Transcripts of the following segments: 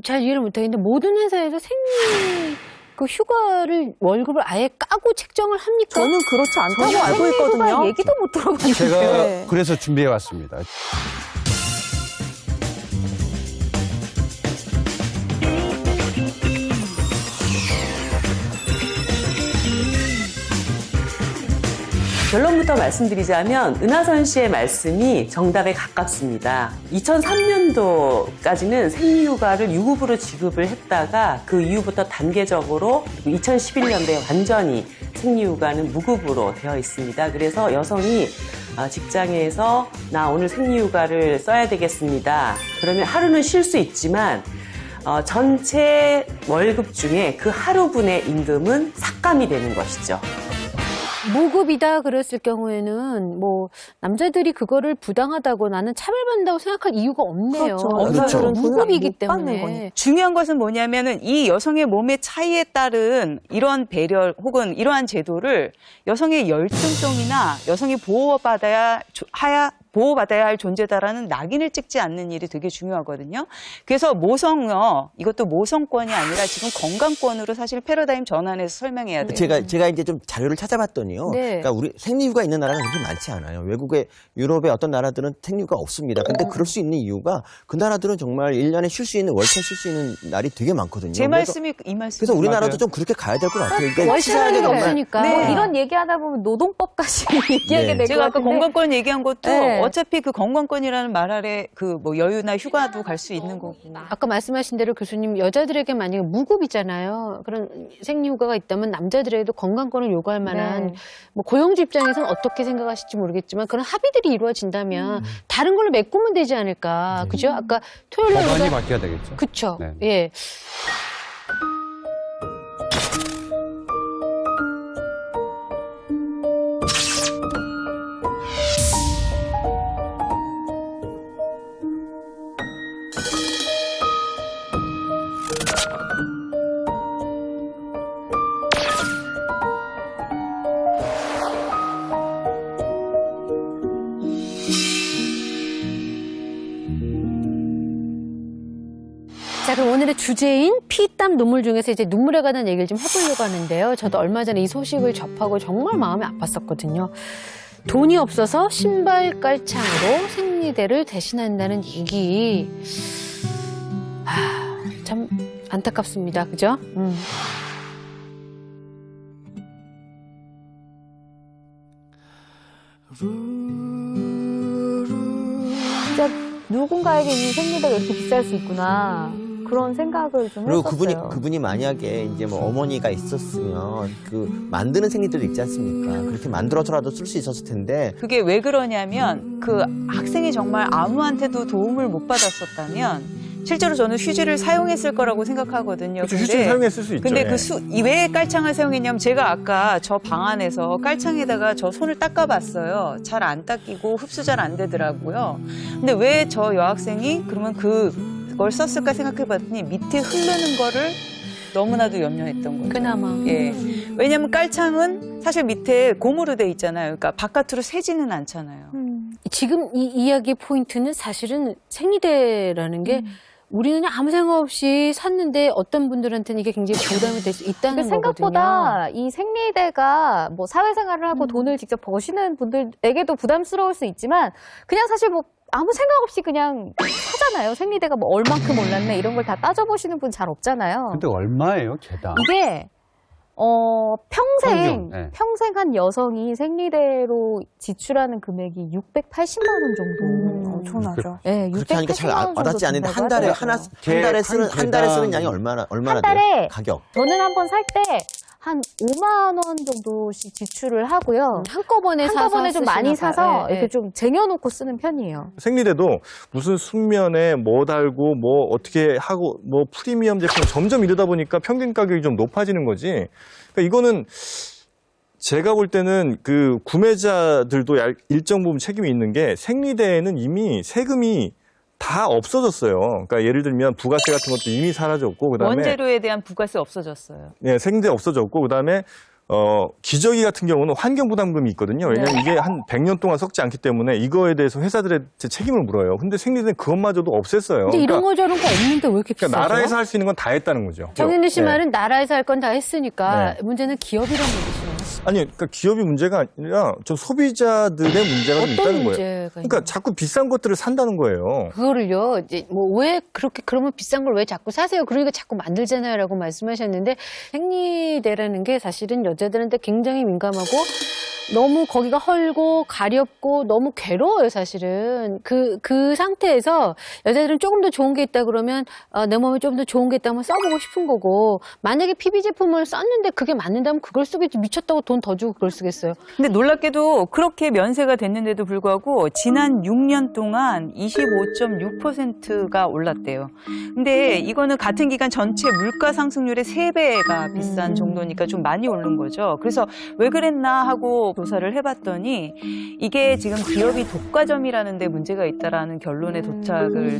잘 이해를 못하겠는데 모든 회사에서 생리 그 휴가를 월급을 아예 까고 책정을 합니까? 저는 그렇지 않다고 알고 있거든요. 얘기도 못 들어봤는데. 제가 그래서 준비해 왔습니다. 결론부터 말씀드리자면 은하선 씨의 말씀이 정답에 가깝습니다. 2003년도까지는 생리휴가를 유급으로 지급을 했다가 그 이후부터 단계적으로 2011년도에 완전히 생리휴가는 무급으로 되어 있습니다. 그래서 여성이 직장에서 나 오늘 생리휴가를 써야 되겠습니다. 그러면 하루는 쉴 수 있지만 전체 월급 중에 그 하루분의 임금은 삭감이 되는 것이죠. 무급이다 그랬을 경우에는 뭐 남자들이 그거를 부당하다고 나는 차별받는다고 생각할 이유가 없네요. 그렇죠. 무급이기 때문에. 중요한 것은 뭐냐면은 이 여성의 몸의 차이에 따른 이런 배려 혹은 이러한 제도를 여성의 열등성이나 여성이 보호받아야 할 존재다라는 낙인을 찍지 않는 일이 되게 중요하거든요. 그래서 모성요, 이것도 모성권이 아니라 지금 건강권으로 사실 패러다임 전환해서 설명해야 돼요. 제가 이제 좀 자료를 찾아봤더니요. 네. 그러니까 우리 생리휴가 있는 나라가 그렇게 많지 않아요. 외국의 유럽의 어떤 나라들은 생리휴가 없습니다. 근데 그럴 수 있는 이유가 그 나라들은 정말 1년에 쉴 수 있는 월차 쉴 수 있는 날이 되게 많거든요. 제 말씀이 이 말씀. 그래서 우리나라도 좀 그렇게 가야 될 것 같아요. 그러니까 치사하게 월차가 정말 없으니까. 네. 이런 얘기하다 보면 노동법까지 얘기하게 될 것 제가 아까 같은데. 건강권 얘기한 것도 네. 어차피 그 건강권이라는 말 아래 그 뭐 여유나 휴가도 갈 수 있는 거고. 아까 말씀하신 대로 교수님 여자들에게 만약에 무급이잖아요. 그런 생리휴가가 있다면 남자들에게도 건강권을 요구할 만한 네. 뭐 고용주 입장에서는 어떻게 생각하실지 모르겠지만 그런 합의들이 이루어진다면 다른 걸로 메꾸면 되지 않을까. 그죠? 아까 토요일 날 법안이 우리가 바뀌어야 되겠죠. 그쵸. 네. 예. 자, 그럼 오늘의 주제인 피땀 눈물 중에서 이제 눈물에 관한 얘기를 좀 해보려고 하는데요. 저도 얼마 전에 이 소식을 접하고 정말 마음이 아팠었거든요. 돈이 없어서 신발 깔창으로 생리대를 대신한다는 얘기. 참 안타깝습니다. 그죠? 진짜 누군가에게 이 생리대가 이렇게 비쌀 수 있구나. 그런 생각을 좀 그리고 했었어요. 그분이 만약에 이제 뭐 어머니가 있었으면 그 만드는 생리대도 있지 않습니까? 그렇게 만들어서라도 쓸 수 있었을 텐데 그게 왜 그러냐면 그 학생이 정말 아무한테도 도움을 못 받았었다면 실제로 저는 휴지를 사용했을 거라고 생각하거든요. 그렇죠, 휴지를 사용했을 수 있죠. 근데 예. 왜 깔창을 사용했냐면 제가 아까 저 방 안에서 깔창에다가 저 손을 닦아봤어요. 잘 안 닦이고 흡수 잘 안 되더라고요. 근데 왜 저 여학생이 그러면 그걸 썼을까 생각해봤더니 밑에 흐르는 거를 너무나도 염려했던 거죠. 그나마. 예. 왜냐면 깔창은 사실 밑에 고무로 돼 있잖아요. 그러니까 바깥으로 새지는 않잖아요. 지금 이 이야기의 포인트는 사실은 생리대라는 게 우리는 그냥 아무 생각 없이 샀는데 어떤 분들한테는 이게 굉장히 부담이 될 수 있다는 거거든요. 생각보다 이 생리대가 뭐 사회생활을 하고 돈을 직접 버시는 분들에게도 부담스러울 수 있지만 그냥 사실 뭐 아무 생각 없이 그냥 사잖아요. 생리대가 뭐 얼만큼 올랐네 이런 걸 다 따져보시는 분 잘 없잖아요. 근데 얼마예요, 개당? 이게 평생 평균, 네. 평생 한 여성이 생리대로 지출하는 금액이 680만 원 정도. 엄청나죠. 네, 그렇게 하니까 잘 680만 원 정도 와닿지 않는데 든다고 한 달에 하더라고요. 한 달에 쓰는 양이 얼마나 한 달에 돼요? 가격. 저는 한번 살 때 한 5만 원 정도씩 지출을 하고요. 한꺼번에 좀 많이 쓰시나 사서 봐요. 예, 예. 이렇게 좀 쟁여놓고 쓰는 편이에요. 생리대도 무슨 숙면에 뭐 달고 뭐 어떻게 하고 뭐 프리미엄 제품 점점 이러다 보니까 평균 가격이 좀 높아지는 거지. 그러니까 이거는 제가 볼 때는 그 구매자들도 일정 부분 책임이 있는 게 생리대에는 이미 세금이 다 없어졌어요. 그러니까 예를 들면 부가세 같은 것도 이미 사라졌고 그다음에 원재료에 대한 부가세 없어졌어요. 네, 생리대 없어졌고 그다음에 기저귀 같은 경우는 환경 부담금이 있거든요. 왜냐하면 이게 한 100년 동안 썩지 않기 때문에 이거에 대해서 회사들의 책임을 물어요. 근데 생리대는 그것마저도 없앴어요. 근데 이런 거 저런 거 없는데 왜 이렇게 비싸죠? 그러니까 나라에서 할 수 있는 건 다 했다는 거죠. 정현우 씨 네. 말은 나라에서 할 건 다 했으니까 네. 문제는 기업이라는 얘기시네요. 아니, 그러니까 기업이 문제가 아니라 좀 소비자들의 문제가 좀 어떤 있다는 거예요. 문제가 그러니까 있나요? 자꾸 비싼 것들을 산다는 거예요. 그거를요, 이제 뭐 왜 그렇게 그러면 비싼 걸 왜 자꾸 사세요? 그러니까 자꾸 만들잖아요라고 말씀하셨는데 생리대라는 게 사실은 여자들한테 굉장히 민감하고 너무 거기가 헐고 가렵고 너무 괴로워요, 사실은. 그 상태에서 여자들은 조금 더 좋은 게 있다 그러면 내 몸에 좀 더 좋은 게 있다면 써보고 싶은 거고 만약에 PB 제품을 썼는데 그게 맞는다면 그걸 쓰겠지. 미쳤다고 돈 더 주고 그걸 쓰겠어요. 근데 놀랍게도 그렇게 면세가 됐는데도 불구하고 지난 6년 동안 25.6%가 올랐대요. 근데 이거는 같은 기간 전체 물가 상승률의 3배가 비싼 정도니까 좀 많이 오른 거죠. 그래서 왜 그랬나 하고 조사를 해봤더니 이게 지금 기업이 독과점이라는 데 문제가 있다라는 결론에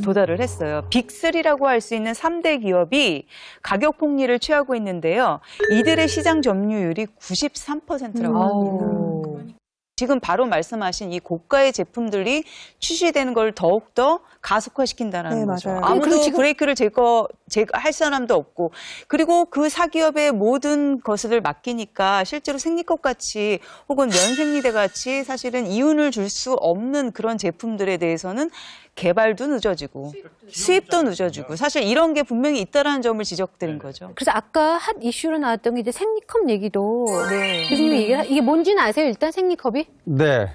도달을 했어요. 빅3라고 할 수 있는 3대 기업이 가격 폭리를 취하고 있는데요. 이들의 시장 점유율이 93%라고 합니다. 지금 바로 말씀하신 이 고가의 제품들이 출시되는 걸 더욱더 가속화시킨다는 네, 거죠. 맞아요. 아무도 그리고 지금- 브레이크를 할 사람도 없고 그리고 그 사기업의 모든 것을 맡기니까 실제로 생리컵 같이 혹은 면생리대 같이 사실은 이윤을 줄 수 없는 그런 제품들에 대해서는 개발도 늦어지고 수입도 늦어지고 사실 이런 게 분명히 있다라는 점을 지적드린 거죠. 그래서 아까 핫 이슈로 나왔던 게 이제 생리컵 얘기도 네. 교수님이 이게 뭔지는 아세요? 일단 생리컵이? 네.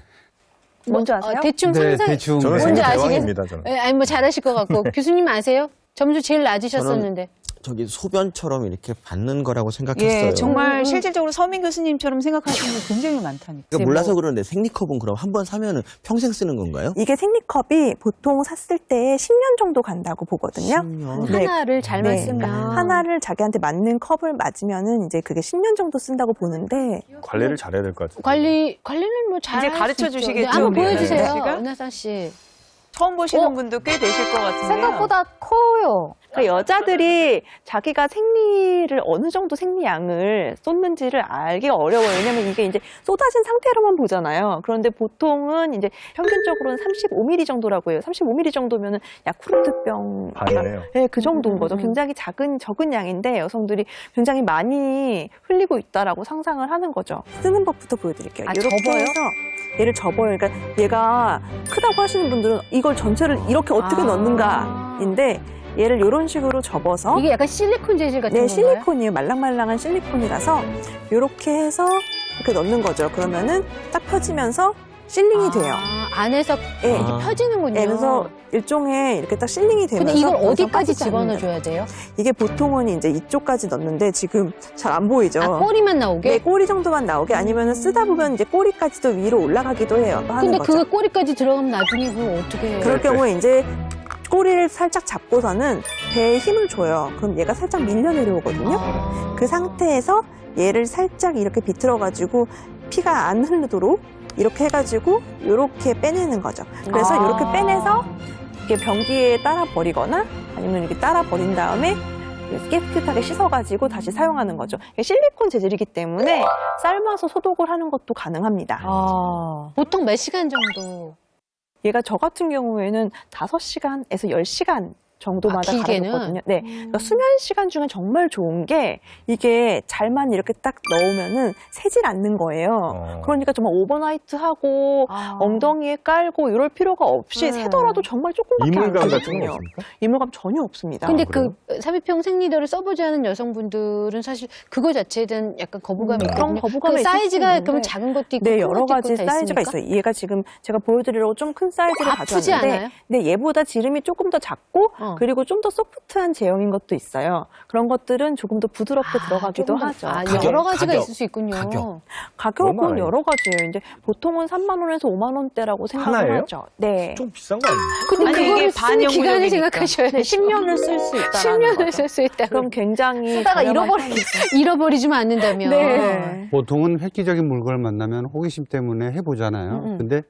뭔지 아세요? 대충 네, 상상. 대충. 저는 뭔지 생리 아시겠- 대왕입니다, 저는. 아니 뭐 잘하실 것 같고 교수님 아세요? 점수 제일 낮으셨었는데. 저기 소변처럼 이렇게 받는 거라고 생각했어요. 예, 정말 실질적으로 서민 교수님처럼 생각하시는 분 굉장히 많다니까. 그러니까 몰라서 그러는데 생리컵은 그럼 한 번 사면은 평생 쓰는 건가요? 이게 생리컵이 보통 샀을 때 10년 정도 간다고 보거든요. 10년. 네. 하나를 잘만 네, 쓰면 그러니까 하나를 자기한테 맞는 컵을 맞으면은 이제 그게 10년 정도 쓴다고 보는데 관리를 잘해야 될 것 같아요. 관리는 뭐 잘. 이제 가르쳐 주시겠죠, 한번 우리 보여주세요, 씨가? 은하산 씨. 처음 보시는 분도 꽤 되실 것 같은데요. 생각보다 커요. 그러니까 여자들이 자기가 생리를 어느 정도 생리양을 쏟는지를 알기가 어려워요. 왜냐면 이게 이제 쏟아진 상태로만 보잖아요. 그런데 보통은 이제 평균적으로는 35ml 정도라고 해요. 35ml 정도면은 야쿠르트병 반이네요. 네, 그 정도인 거죠. 굉장히 적은 양인데 여성들이 굉장히 많이 흘리고 있다라고 상상을 하는 거죠. 쓰는 법부터 보여드릴게요. 아, 이렇게 접어요? 해서 얘를 접어요. 그러니까 얘가 크다고 하시는 분들은 이걸 전체를 이렇게 어떻게 넣는가인데 얘를 이런 식으로 접어서 이게 약간 실리콘 재질 같은 네, 건가요? 실리콘이에요. 말랑말랑한 실리콘이라서 이렇게 해서 이렇게 넣는 거죠. 그러면은 딱 펴지면서 실링이 돼요. 안에서 예. 이게 펴지는군요. 네, 그래서 일종의 이렇게 딱 실링이 되면서 근데 이걸 여기서 어디까지 빠지지 않는 집어넣어줘야 돼요? 이게 보통은 이제 이쪽까지 넣는데 지금 잘 안 보이죠? 아, 꼬리만 나오게? 네, 꼬리 정도만 나오게 아니면 쓰다 보면 이제 꼬리까지도 위로 올라가기도 해요. 또 하는 근데 거죠. 그거 꼬리까지 들어가면 나중에 그걸 어떻게 해요? 그럴 경우에 이제 꼬리를 살짝 잡고서는 배에 힘을 줘요. 그럼 얘가 살짝 밀려 내려오거든요. 아. 그 상태에서 얘를 살짝 이렇게 비틀어가지고 피가 안 흐르도록 이렇게 해가지고 이렇게 빼내는 거죠. 그래서 아. 이렇게 빼내서 이렇게 변기에 따라 버리거나 아니면 이렇게 따라 버린 다음에 깨끗하게 씻어가지고 다시 사용하는 거죠. 이게 실리콘 재질이기 때문에 삶아서 소독을 하는 것도 가능합니다. 보통 몇 시간 정도? 얘가 저 같은 경우에는 5시간에서 10시간 정도마다 길게는? 갈아줬거든요. 네. 그러니까 수면 시간 중에 정말 좋은 게 이게 잘만 이렇게 딱 넣으면은 새질 않는 거예요. 그러니까 정말 오버나이트 하고 엉덩이에 깔고 이럴 필요가 없이 새더라도 정말 조금밖에 안 이물감 같은 건 되거든요. 없습니까? 이물감 전혀 없습니다. 근데 그래요? 그 삽입형 생리대를 써보지 않은 여성분들은 사실 그거 자체에 대한 약간 거부감이 그런 있거든요. 거부감이 그 있을 수 사이즈가 있는데. 그러면 작은 것도 있고 네, 큰 여러 것도 가지 있고 다 사이즈가 있으니까? 있어요. 얘가 지금 제가 보여드리려고 좀 큰 사이즈를 아프지 가져왔는데, 않아요? 근데 얘보다 지름이 조금 더 작고, 그리고 좀 더 소프트한 제형인 것도 있어요. 그런 것들은 조금 더 부드럽게 들어가기도 조금 더- 하죠. 가격, 여러 가지가 가격, 있을 수 있군요. 가격. 가격은 너무 많아요. 여러 가지예요. 이제 보통은 3만 원에서 5만 원대라고 생각을 하나예요? 하죠. 네. 좀 비싼 거 아니에요? 근데 아니, 그거를 이게 쓰는 기간을 반영구역이니까. 생각하셔야 돼요. 10년을 쓸 수 있다는 10년을 거죠. 쓸 수 있다. 그럼 굉장히 쓰다가 저렴한 잃어버리지만 않는다면. 네. 보통은 획기적인 물건을 만나면 호기심 때문에 해보잖아요. 근데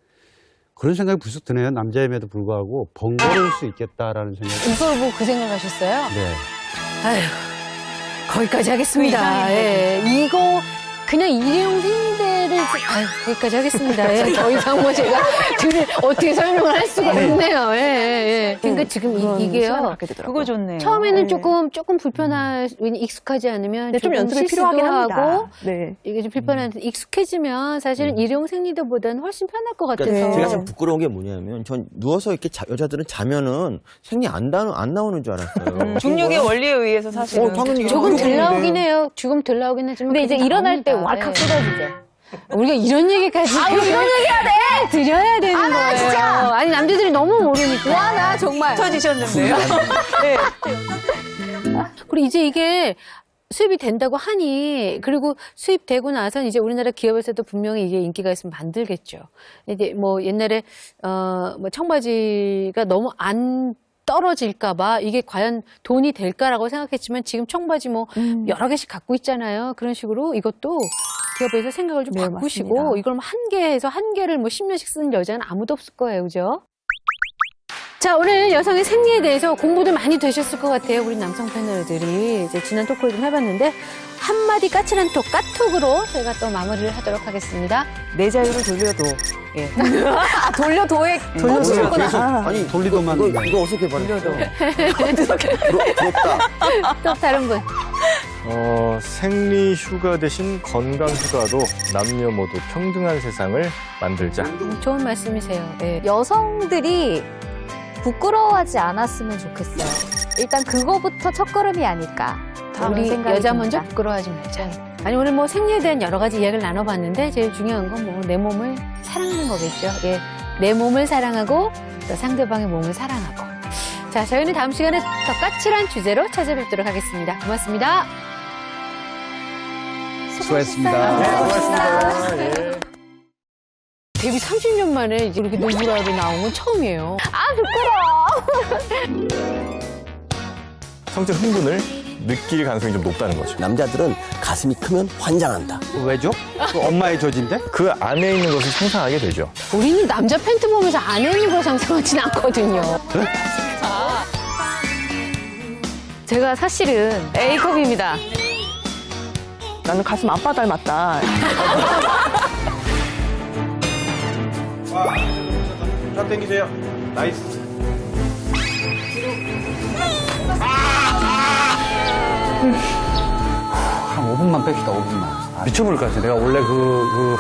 그런 생각이 불쑥 드네요. 남자임에도 불구하고 번거로울 수 있겠다라는 생각이. 이걸 보고 그 생각하셨어요? 네. 아휴, 거기까지 하겠습니다. 그 이상인 예. 이거 그냥 일회용 생리대를 거기까지 하겠습니다. 예, 더 이상 뭐 제가 어떻게 설명을 할 수가 없네요. 예. 그러니까 지금 시간을 이게요. 갖게 되더라고요. 그거 좋네요. 처음에는 네. 조금 익숙하지 않으면 네, 좀 조금 연습이 필요하긴 실수도 합니다. 하고 네. 이게 좀 불편한데 익숙해지면 사실은 일회용 생리대보다는 훨씬 편할 것 같아서. 그러니까 제가 참 부끄러운 게 뭐냐면 전 누워서 이렇게 여자들은 자면은 생리 안 나오는 줄 알았어요. 중력의 원리에 의해서 사실은 당연히 조금 덜 나오긴 해요. 조금 덜 나오긴 하지만. 근데 이제 그래도 일어날 때 나옵니다. 왈칵 예. 쏟아지죠. 우리가 이런 얘기까지. 이런 얘기 해야 돼! 드려야 되는 거예요. 진짜! 아니, 남자들이 너무 모르니까. 와, 나 정말. 터지셨는데요. 네. 그리고 이제 이게 수입이 된다고 하니, 그리고 수입되고 나선 이제 우리나라 기업에서도 분명히 이게 인기가 있으면 만들겠죠. 이제 뭐 옛날에, 뭐 청바지가 너무 안 떨어질까봐 이게 과연 돈이 될까라고 생각했지만 지금 청바지 뭐 여러 개씩 갖고 있잖아요. 그런 식으로 이것도 기업에서 생각을 좀 네, 바꾸시고 맞습니다. 이걸 뭐 한 개에서 한 개를 뭐 10년씩 쓰는 여자는 아무도 없을 거예요. 그죠? 자, 오늘 여성의 생리에 대해서 공부도 많이 되셨을 것 같아요. 우리 남성 패널들이 이제 지난 토크를 좀 해봤는데 한마디 까칠한 톡, 까톡으로 저희가 또 마무리를 하도록 하겠습니다. 내 자유를 돌려도. 예. 돌려도액. 돌려도구나. 아니 돌리더만 이거 어떻게 돌려도. 부럽다. 또 다른 분. 생리 휴가 대신 건강 휴가로 남녀 모두 평등한 세상을 만들자. 좋은 말씀이세요. 예. 여성들이 부끄러워하지 않았으면 좋겠어요. 일단 그거부터 첫걸음이 아닐까. 우리 생각이 여자 듭니다. 먼저 부끄러워하지 말자. 아니 오늘 뭐 생리에 대한 여러 가지 이야기를 나눠봤는데 제일 중요한 건 뭐 내 몸을 사랑하는 거겠죠. 예, 내 몸을 사랑하고 또 상대방의 몸을 사랑하고. 자, 저희는 다음 시간에 더 까칠한 주제로 찾아뵙도록 하겠습니다. 고맙습니다. 수고했습니다. 데뷔 30년 만에 이렇게 노브라로 나온 건 처음이에요. 성적 흥분을 느낄 가능성이 좀 높다는 거죠. 남자들은 가슴이 크면 환장한다. 왜죠? 그 엄마의 저지인데? 그 안에 있는 것을 상상하게 되죠. 우리는 남자 팬트 보면서 안에 있는 걸 상상하진 않거든요. 제가 사실은 A컵입니다. 나는 가슴 아빠 닮았다. 쫙 당기세요. 나이스. 한 5분만 뺍시다, 5분만. 미쳐버릴 것 같아. 내가 원래 그